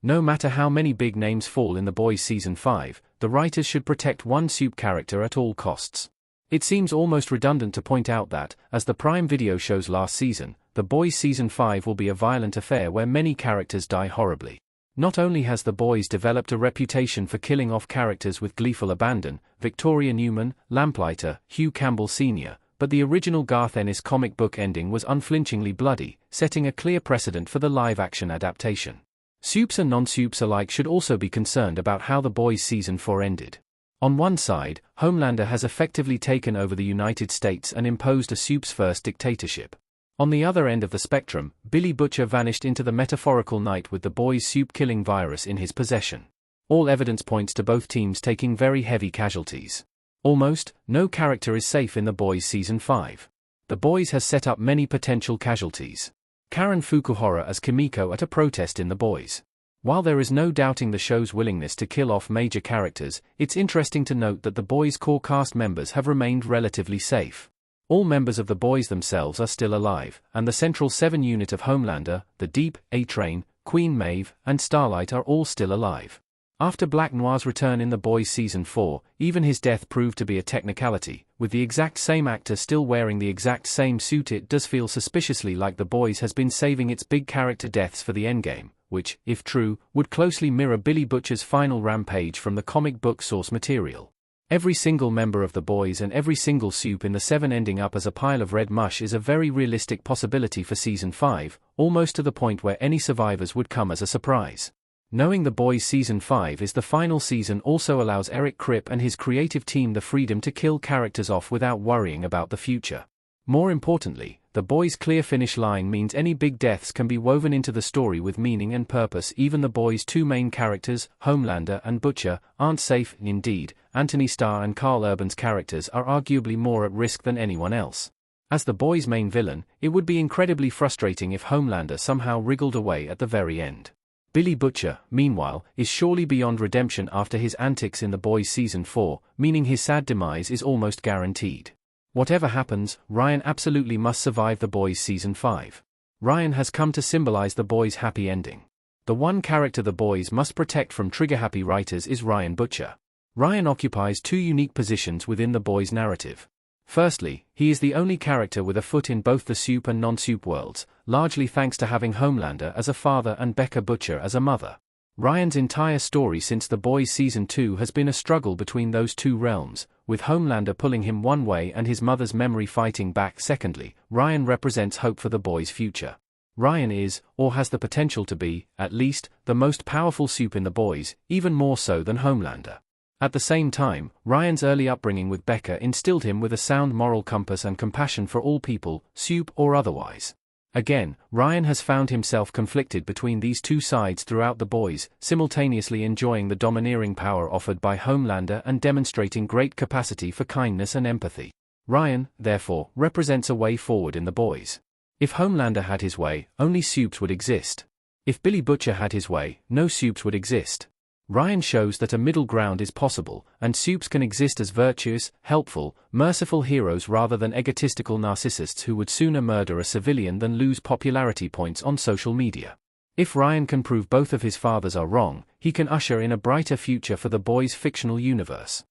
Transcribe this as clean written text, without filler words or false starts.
No matter how many big names fall in The Boys Season 5, the writers should protect one Soup character at all costs. It seems almost redundant to point out that, as the Prime Video shows last season, The Boys Season 5 will be a violent affair where many characters die horribly. Not only has The Boys developed a reputation for killing off characters with gleeful abandon, Victoria Newman, Lamplighter, Hugh Campbell Sr., but the original Garth Ennis comic book ending was unflinchingly bloody, setting a clear precedent for the live-action adaptation. Soups and non-soups alike should also be concerned about how The Boys Season 4 ended. On one side, Homelander has effectively taken over the United States and imposed a soups-first dictatorship. On the other end of the spectrum, Billy Butcher vanished into the metaphorical night with the Boys' soup-killing virus in his possession. All evidence points to both teams taking very heavy casualties. Almost no character is safe in The Boys Season 5. The Boys has set up many potential casualties. Karen Fukuhara as Kimiko at a protest in The Boys. While there is no doubting the show's willingness to kill off major characters, it's interesting to note that The Boys' core cast members have remained relatively safe. All members of The Boys themselves are still alive, and the Central 7 unit of Homelander, the Deep, A-Train, Queen Maeve, and Starlight are all still alive. After Black Noir's return in The Boys Season 4, even his death proved to be a technicality. With the exact same actor still wearing the exact same suit, it does feel suspiciously like The Boys has been saving its big character deaths for the endgame, which, if true, would closely mirror Billy Butcher's final rampage from the comic book source material. Every single member of The Boys and every single soup in the 7 ending up as a pile of red mush is a very realistic possibility for Season 5, almost to the point where any survivors would come as a surprise. Knowing The Boys Season 5 is the final season also allows Eric Kripp and his creative team the freedom to kill characters off without worrying about the future. More importantly, The Boys' clear finish line means any big deaths can be woven into the story with meaning and purpose. Even The Boys' two main characters, Homelander and Butcher, aren't safe. Indeed, Anthony Starr and Carl Urban's characters are arguably more at risk than anyone else. As The Boys' main villain, it would be incredibly frustrating if Homelander somehow wriggled away at the very end. Billy Butcher, meanwhile, is surely beyond redemption after his antics in The Boys Season 4, meaning his sad demise is almost guaranteed. Whatever happens, Ryan absolutely must survive The Boys Season 5. Ryan has come to symbolize The Boys' happy ending. The one character The Boys must protect from trigger-happy writers is Ryan Butcher. Ryan occupies two unique positions within The Boys' narrative. Firstly, he is the only character with a foot in both the soup and non-soup worlds, largely thanks to having Homelander as a father and Becca Butcher as a mother. Ryan's entire story since The Boys Season 2 has been a struggle between those two realms, with Homelander pulling him one way and his mother's memory fighting back. Secondly, Ryan represents hope for the Boys' future. Ryan is, or has the potential to be, at least, the most powerful soup in The Boys, even more so than Homelander. At the same time, Ryan's early upbringing with Becca instilled him with a sound moral compass and compassion for all people, soup or otherwise. Again, Ryan has found himself conflicted between these two sides throughout The Boys, simultaneously enjoying the domineering power offered by Homelander and demonstrating great capacity for kindness and empathy. Ryan, therefore, represents a way forward in The Boys. If Homelander had his way, only soups would exist. If Billy Butcher had his way, no soups would exist. Ryan shows that a middle ground is possible, and soups can exist as virtuous, helpful, merciful heroes rather than egotistical narcissists who would sooner murder a civilian than lose popularity points on social media. If Ryan can prove both of his fathers are wrong, he can usher in a brighter future for The Boys' fictional universe.